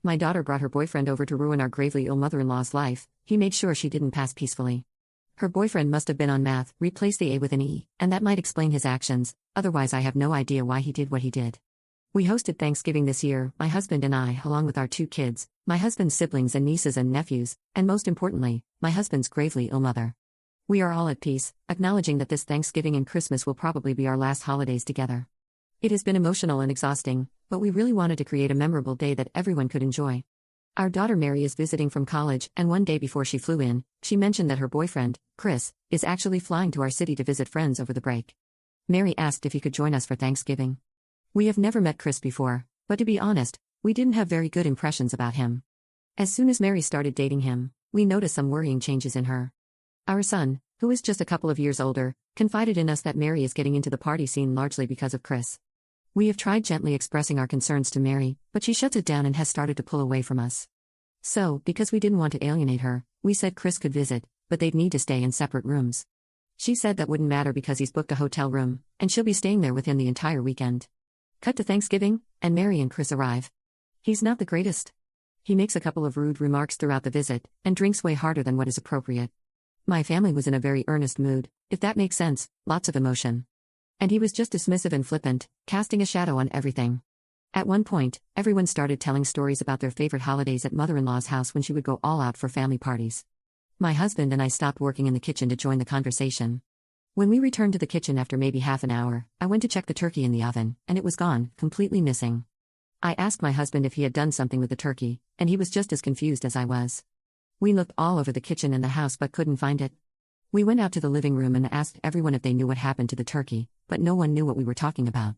My daughter brought her boyfriend over to ruin our gravely ill mother-in-law's life. He made sure she didn't pass peacefully. Her boyfriend must have been on meth, replace the A with an E, and that might explain his actions, otherwise I have no idea why he did what he did. We hosted Thanksgiving this year, my husband and I, along with our 2 kids, my husband's siblings and nieces and nephews, and most importantly, my husband's gravely ill mother. We are all at peace, acknowledging that this Thanksgiving and Christmas will probably be our last holidays together. It has been emotional and exhausting, but we really wanted to create a memorable day that everyone could enjoy. Our daughter Mary is visiting from college, and one day before she flew in, she mentioned that her boyfriend, Chris, is actually flying to our city to visit friends over the break. Mary asked if he could join us for Thanksgiving. We have never met Chris before, but to be honest, we didn't have very good impressions about him. As soon as Mary started dating him, we noticed some worrying changes in her. Our son, who is just a couple of years older, confided in us that Mary is getting into the party scene largely because of Chris. We have tried gently expressing our concerns to Mary, but she shuts it down and has started to pull away from us. So, because we didn't want to alienate her, we said Chris could visit, but they'd need to stay in separate rooms. She said that wouldn't matter because he's booked a hotel room, and she'll be staying there with him the entire weekend. Cut to Thanksgiving, and Mary and Chris arrive. He's not the greatest. He makes a couple of rude remarks throughout the visit, and drinks way harder than what is appropriate. My family was in a very earnest mood, if that makes sense, lots of emotion. And he was just dismissive and flippant, casting a shadow on everything. At one point, everyone started telling stories about their favorite holidays at mother-in-law's house when she would go all out for family parties. My husband and I stopped working in the kitchen to join the conversation. When we returned to the kitchen after maybe half an hour, I went to check the turkey in the oven, and it was gone, completely missing. I asked my husband if he had done something with the turkey, and he was just as confused as I was. We looked all over the kitchen and the house but couldn't find it. We went out to the living room and asked everyone if they knew what happened to the turkey, but no one knew what we were talking about.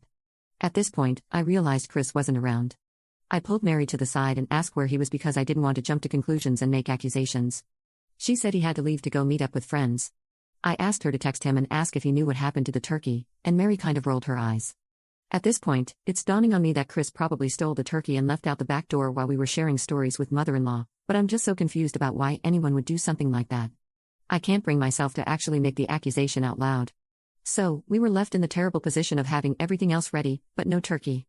At this point, I realized Chris wasn't around. I pulled Mary to the side and asked where he was because I didn't want to jump to conclusions and make accusations. She said he had to leave to go meet up with friends. I asked her to text him and ask if he knew what happened to the turkey, and Mary kind of rolled her eyes. At this point, it's dawning on me that Chris probably stole the turkey and left out the back door while we were sharing stories with mother-in-law, but I'm just so confused about why anyone would do something like that. I can't bring myself to actually make the accusation out loud. So, we were left in the terrible position of having everything else ready, but no turkey.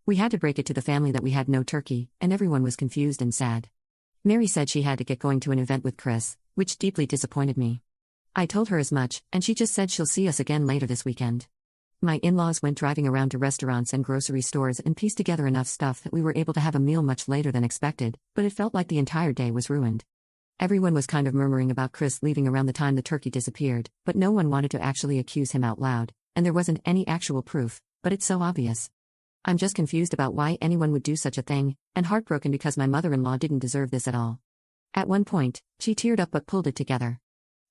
We had to break it to the family that we had no turkey, and everyone was confused and sad. Mary said she had to get going to an event with Chris, which deeply disappointed me. I told her as much, and she just said she'll see us again later this weekend. My in-laws went driving around to restaurants and grocery stores and pieced together enough stuff that we were able to have a meal much later than expected, but it felt like the entire day was ruined. Everyone was kind of murmuring about Chris leaving around the time the turkey disappeared, but no one wanted to actually accuse him out loud, and there wasn't any actual proof, but it's so obvious. I'm just confused about why anyone would do such a thing, and heartbroken because my mother-in-law didn't deserve this at all. At one point, she teared up but pulled it together.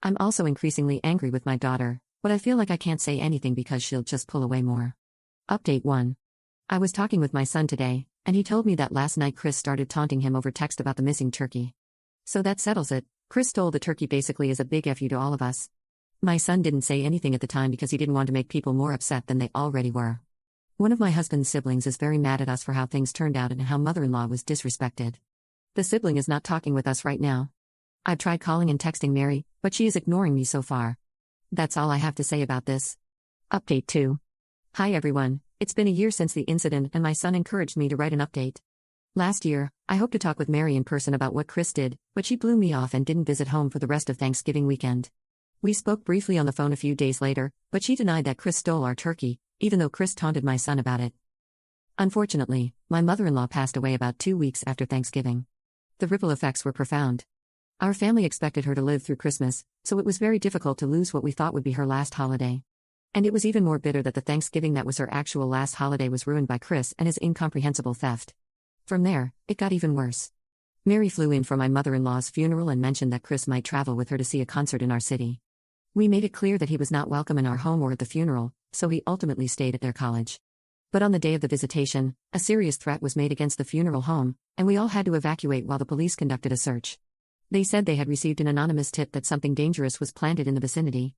I'm also increasingly angry with my daughter, but I feel like I can't say anything because she'll just pull away more. Update 1. I was talking with my son today, and he told me that last night Chris started taunting him over text about the missing turkey. So that settles it. Chris stole the turkey basically as a big F you to all of us. My son didn't say anything at the time because he didn't want to make people more upset than they already were. One of my husband's siblings is very mad at us for how things turned out and how mother-in-law was disrespected. The sibling is not talking with us right now. I've tried calling and texting Mary, but she is ignoring me so far. That's all I have to say about this. Update 2. Hi everyone, it's been a year since the incident and my son encouraged me to write an update. Last year, I hoped to talk with Mary in person about what Chris did, but she blew me off and didn't visit home for the rest of Thanksgiving weekend. We spoke briefly on the phone a few days later, but she denied that Chris stole our turkey, even though Chris taunted my son about it. Unfortunately, my mother-in-law passed away about 2 weeks after Thanksgiving. The ripple effects were profound. Our family expected her to live through Christmas, so it was very difficult to lose what we thought would be her last holiday. And it was even more bitter that the Thanksgiving that was her actual last holiday was ruined by Chris and his incomprehensible theft. From there, it got even worse. Mary flew in for my mother-in-law's funeral and mentioned that Chris might travel with her to see a concert in our city. We made it clear that he was not welcome in our home or at the funeral, so he ultimately stayed at their college. But on the day of the visitation, a serious threat was made against the funeral home, and we all had to evacuate while the police conducted a search. They said they had received an anonymous tip that something dangerous was planted in the vicinity.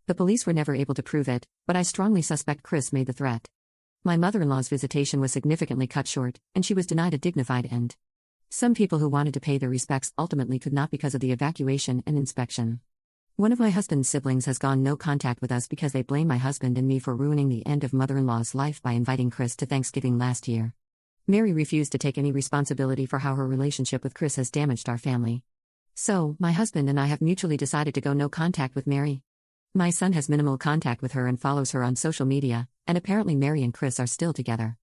The police were never able to prove it, but I strongly suspect Chris made the threat. My mother-in-law's visitation was significantly cut short, and she was denied a dignified end. Some people who wanted to pay their respects ultimately could not because of the evacuation and inspection. One of my husband's siblings has gone no contact with us because they blame my husband and me for ruining the end of mother-in-law's life by inviting Chris to Thanksgiving last year. Mary refused to take any responsibility for how her relationship with Chris has damaged our family. So, my husband and I have mutually decided to go no contact with Mary. My son has minimal contact with her and follows her on social media, and apparently Mary and Chris are still together.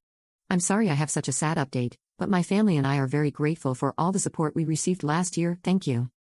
I'm sorry I have such a sad update, but my family and I are very grateful for all the support we received last year, thank you.